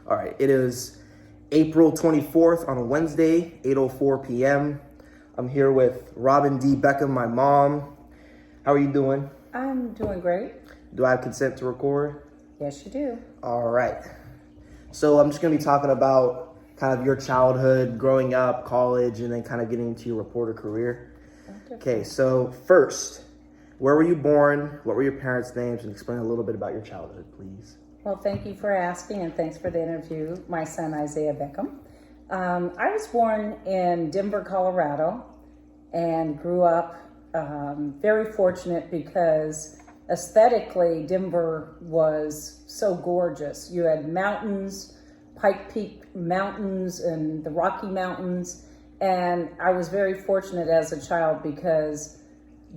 All right, it is April 24th on a Wednesday, 8:04 p.m. I'm here with Robin D. Beckham, my mom. How are you doing? I'm doing great. Do I have consent to record? Yes, you do. All right. So I'm just going to be talking about kind of your childhood, growing up, college, and then kind of getting into your reporter career. Okay, so first, where were you born? What were your parents' names? And explain a little bit about your childhood, please. Well, thank you for asking, and thanks for the interview. My son, Isaiah Beckham. I was born in Denver, Colorado, and grew up very fortunate because aesthetically, Denver was so gorgeous. You had mountains, Pike Peak Mountains and the Rocky Mountains, and I was very fortunate as a child because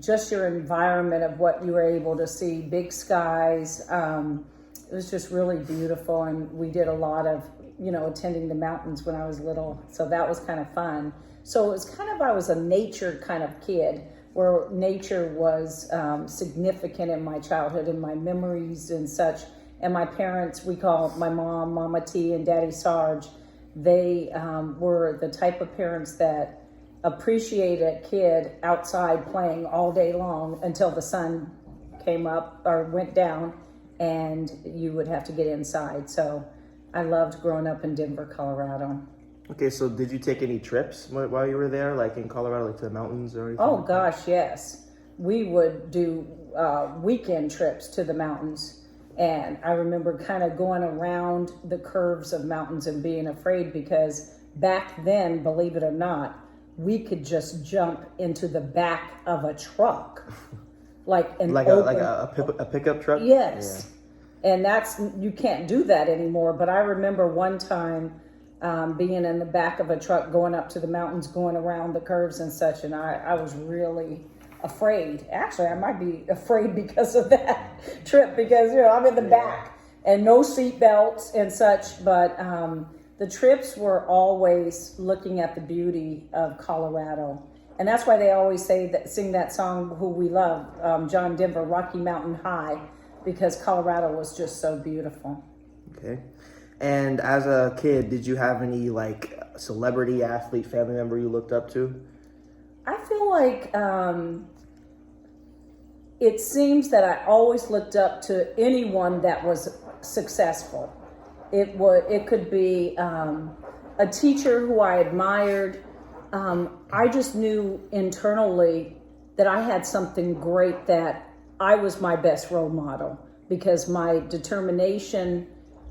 just your environment of what you were able to see, big skies, it was just really beautiful, and we did a lot of, attending the mountains when I was little, so that was kind of fun. So it was kind of, I was a nature kind of kid, where nature was significant in my childhood and my memories and such. And my parents, we call my mom Mama T and Daddy Sarge, they were the type of parents that appreciate a kid outside playing all day long until the sun came up or went down and you would have to get inside. So I loved growing up in Denver, Colorado. Okay, so did you take any trips while you were there, like in Colorado, like to the mountains or anything? Oh gosh, yes. We would do weekend trips to the mountains. And I remember kind of going around the curves of mountains and being afraid because back then, believe it or not, we could just jump into the back of a truck. Like a pickup truck? Yes. Yeah. And you can't do that anymore. But I remember one time being in the back of a truck going up to the mountains, going around the curves and such. And I was really afraid. Actually, I might be afraid because of that trip because, I'm in the back and no seat belts and such. But the trips were always looking at the beauty of Colorado. And that's why they always sing that song, Who We Love, John Denver, Rocky Mountain High, because Colorado was just so beautiful. Okay. And as a kid, did you have any celebrity athlete family member you looked up to? I feel like it seems that I always looked up to anyone that was successful. It could be a teacher who I admired. I just knew internally that I had something great, that I was my best role model because my determination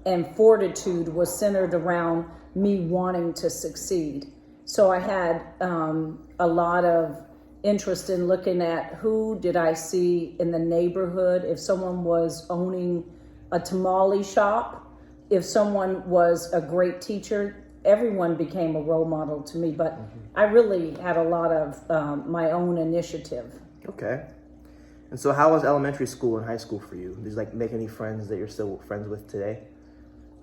and fortitude was centered around me wanting to succeed. So I had a lot of interest in looking at who did I see in the neighborhood, if someone was owning a tamale shop, if someone was a great teacher. Everyone became a role model to me, but I really had a lot of my own initiative. Okay. And so how was elementary school and high school for you? Did you make any friends that you're still friends with today?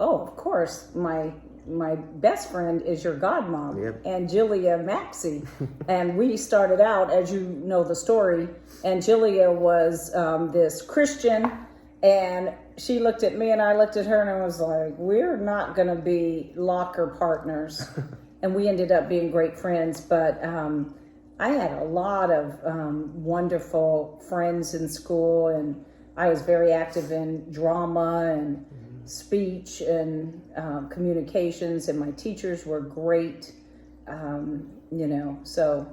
Oh, of course. My best friend is your godmom, yep. Angelia Maxey. And we started out, as you know the story, Angelia was this Christian, and she looked at me and I looked at her and I was like, we're not going to be locker partners. And we ended up being great friends. But I had a lot of wonderful friends in school, and I was very active in drama and speech and communications, and my teachers were great, so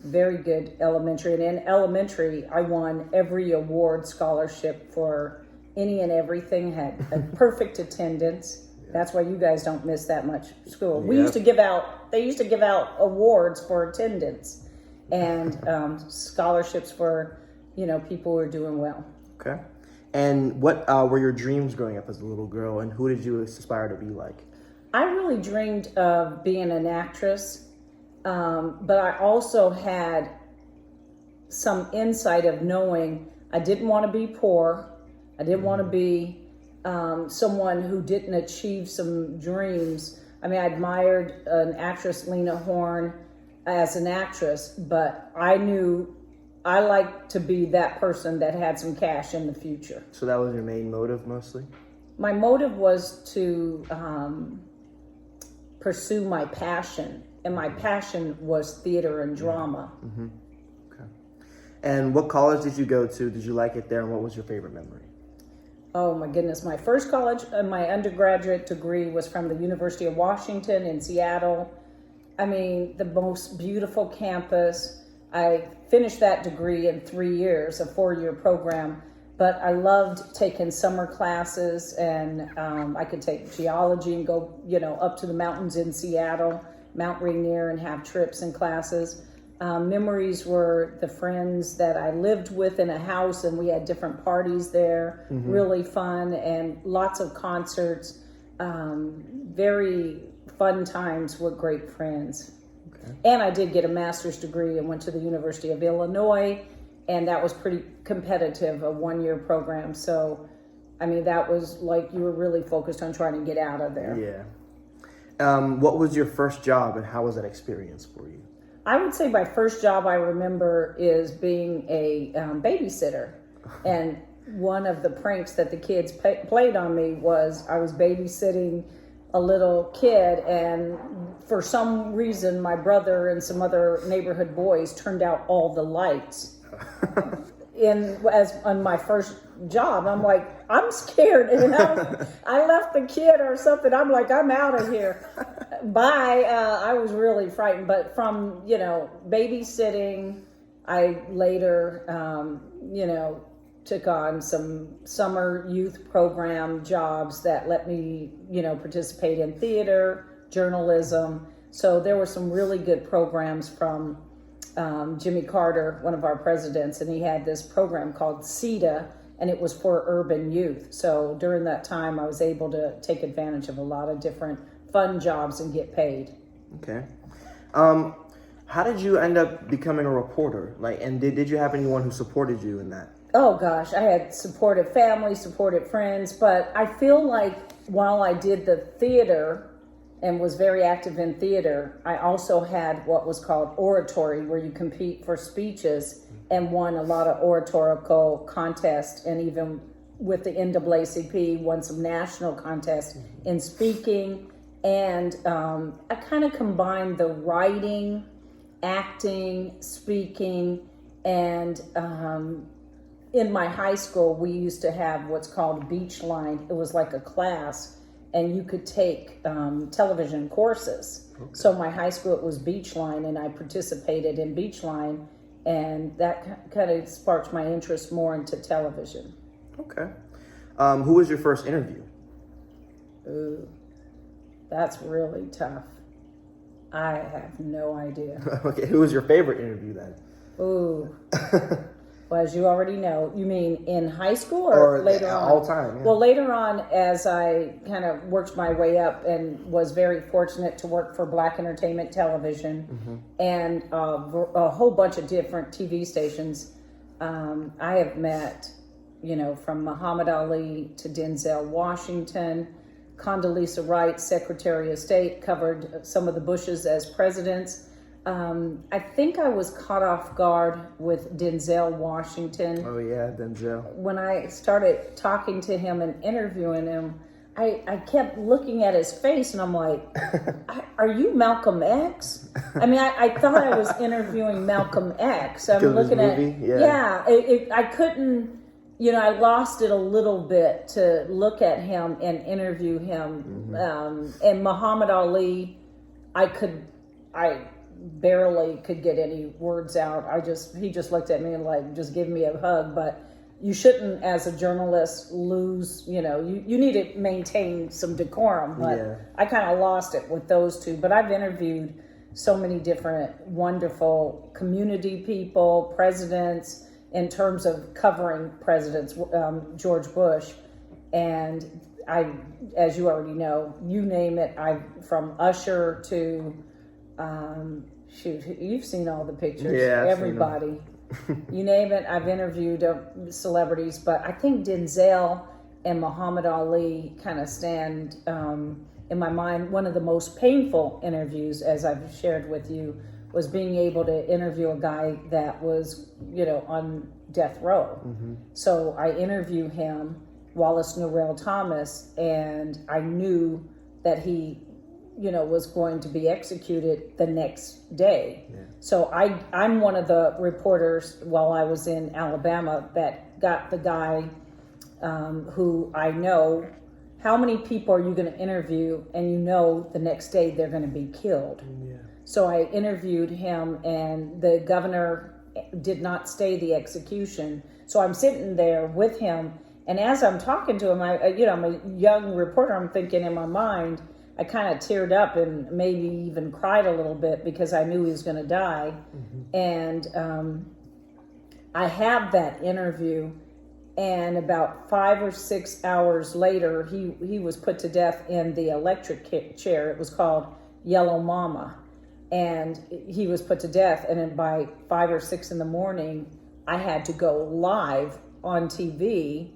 very good elementary. And in elementary, I won every award scholarship for any and everything, had a perfect attendance. That's why you guys don't miss that much school. They used to give out awards for attendance and scholarships for, people who are doing well. Okay. And what were your dreams growing up as a little girl, and who did you aspire to be like? I really dreamed of being an actress, but I also had some insight of knowing I didn't want to be poor. I didn't want to be someone who didn't achieve some dreams. I mean, I admired an actress, Lena Horne, as an actress, but I knew I liked to be that person that had some cash in the future. So that was your main motive mostly? my motive was to pursue my passion, and my passion was theater and drama. Okay. And what college did you go to? Did you like it there, and what was your favorite memory? Oh my goodness, my first college, my undergraduate degree was from the University of Washington in Seattle. I mean, the most beautiful campus. I finished that degree in 3 years, a 4-year program, but I loved taking summer classes, and I could take geology and go, up to the mountains in Seattle, Mount Rainier, and have trips and classes. Memories were the friends that I lived with in a house, and we had different parties there, really fun, and lots of concerts, very fun times with great friends. Okay. And I did get a master's degree and went to the University of Illinois, and that was pretty competitive, a 1-year program. So, I mean, that was like you were really focused on trying to get out of there. Yeah. What was your first job, and how was that experience for you? I would say my first job I remember is being a babysitter. And one of the pranks that the kids played on me was I was babysitting a little kid, and for some reason my brother and some other neighborhood boys turned out all the lights on my first job. I'm like, I'm scared, I left the kid or something. I'm like, I'm out of here. Bye. I was really frightened, but from babysitting, I later took on some summer youth program jobs that let me participate in theater, journalism. So there were some really good programs from Jimmy Carter, one of our presidents, and he had this program called CETA, and it was for urban youth. So during that time, I was able to take advantage of a lot of different fun jobs and get paid. Okay. How did you end up becoming a reporter? And did you have anyone who supported you in that? Oh gosh, I had supportive family, supportive friends, but I feel like while I did the theater and was very active in theater, I also had what was called oratory, where you compete for speeches, and won a lot of oratorical contests, and even with the NAACP won some national contests in speaking. And I kind of combined the writing, acting, speaking, and in my high school, we used to have what's called Beachline. It was like a class, and you could take television courses. Okay. So my high school, it was Beachline, and I participated in Beachline, and that kind of sparked my interest more into television. Okay. Who was your first interview? Ooh, that's really tough. I have no idea. Okay, who was your favorite interview then? Ooh. Well, as you already know, you mean in high school or later on? All time. Yeah. Well, later on, as I kind of worked my way up and was very fortunate to work for Black Entertainment Television and a whole bunch of different TV stations, I have met, from Muhammad Ali to Denzel Washington, Condoleezza Rice, Secretary of State, covered some of the Bushes as presidents. I think I was caught off guard with Denzel Washington. Oh yeah, Denzel. When I started talking to him and interviewing him, I kept looking at his face, and I'm like, are you Malcolm X? I mean, I thought I was interviewing Malcolm X. I'm looking at, I couldn't, I lost it a little bit to look at him and interview him. And Muhammad Ali, I barely could get any words out. He just looked at me and just give me a hug. But you shouldn't, as a journalist, lose, you need to maintain some decorum. But I kind of lost it with those two. But I've interviewed so many different wonderful community people, presidents, in terms of covering presidents, George Bush. And as you already know, you name it, from Usher to you've seen all the pictures. Yeah, everybody. You name it, I've interviewed celebrities, but I think Denzel and Muhammad Ali kind of stand in my mind. One of the most painful interviews, as I've shared with you, was being able to interview a guy that was, on death row. So I interview him, Wallace Norrell Thomas, and I knew that he, was going to be executed the next day. Yeah. So I'm one of the reporters while I was in Alabama that got the guy who I know. How many people are you going to interview and the next day they're going to be killed? Yeah. So I interviewed him, and the governor did not stay the execution. So I'm sitting there with him, and as I'm talking to him, I'm a young reporter. I'm thinking in my mind, I kind of teared up and maybe even cried a little bit because I knew he was going to die. Mm-hmm. And I have that interview, and about 5 or 6 hours later, he was put to death in the electric chair. It was called Yellow Mama. And he was put to death. And then by 5 or 6 in the morning, I had to go live on TV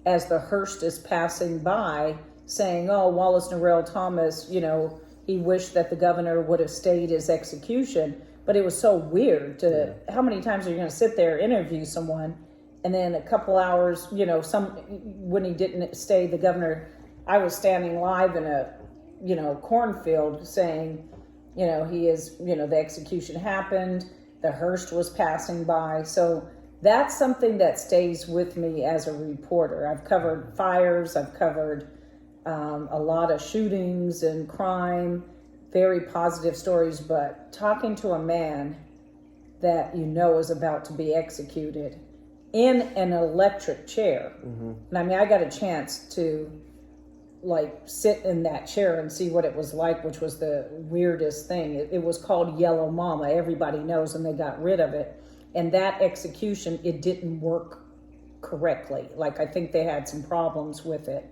as the hearse is passing by saying, oh, Wallace Norrell Thomas, he wished that the governor would have stayed his execution. But it was so weird how many times are you going to sit there, interview someone, and then a couple hours, when he didn't stay the governor, I was standing live in a, cornfield saying, he is, the execution happened, the hearse was passing by. So that's something that stays with me as a reporter. I've covered fires, I've covered a lot of shootings and crime, very positive stories, but talking to a man that is about to be executed in an electric chair. Mm-hmm. And I got a chance to sit in that chair and see what it was like, which was the weirdest thing. It was called Yellow Mama. Everybody knows, and they got rid of it. And that execution, it didn't work correctly. I think they had some problems with it.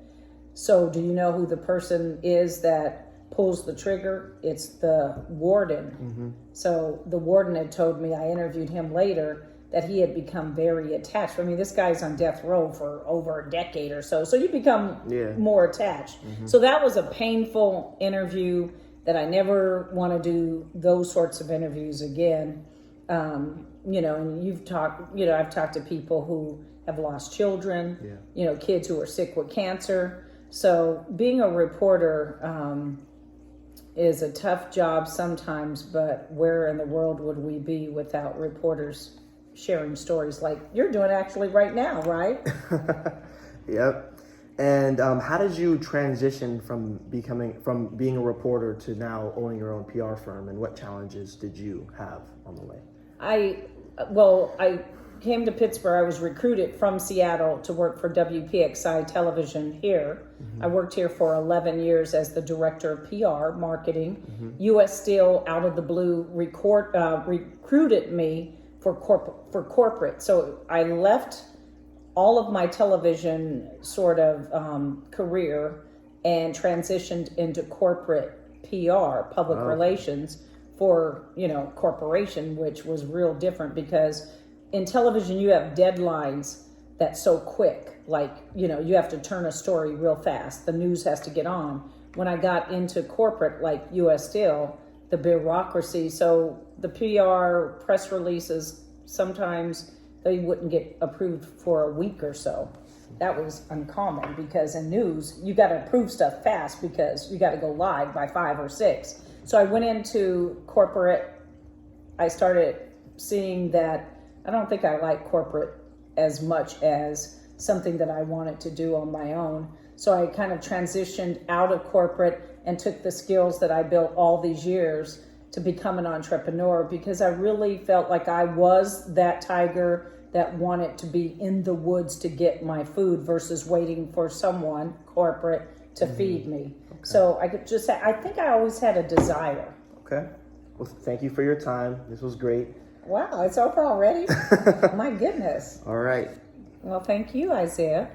So do you know who the person is that pulls the trigger? It's the warden. Mm-hmm. So the warden had told me, I interviewed him later, that he had become very attached. I mean, this guy's on death row for over a decade or so. So you become more attached. Mm-hmm. So that was a painful interview that I never want to do those sorts of interviews again. And you've talked, I've talked to people who have lost children, kids who are sick with cancer. So being a reporter is a tough job sometimes, but where in the world would we be without reporters sharing stories like you're doing actually right now, right? Yep. And how did you transition from being a reporter to now owning your own PR firm, and what challenges did you have on the way? I came to Pittsburgh. I was recruited from Seattle to work for WPXI television here. Mm-hmm. I worked here for 11 years as the director of PR marketing. Mm-hmm. U.S. Steel, out of the blue, recruited me for corporate. So I left all of my television sort of career and transitioned into corporate PR, public relations for, corporation, which was real different because in television you have deadlines that's so quick. You have to turn a story real fast. The news has to get on. When I got into corporate, like U.S. Steel, the bureaucracy, so the PR press releases, sometimes they wouldn't get approved for a week or so. That was uncommon because in news, you got to approve stuff fast because you got to go live by 5 or 6. So I went into corporate. I started seeing that I don't think I like corporate as much as something that I wanted to do on my own. So I kind of transitioned out of corporate and took the skills that I built all these years to become an entrepreneur because I really felt like I was that tiger that wanted to be in the woods to get my food versus waiting for someone, corporate, to feed me. Okay. So I could just say, I think I always had a desire. Okay. Well, thank you for your time. This was great. Wow, it's over already? My goodness. All right. Well, thank you, Isaiah.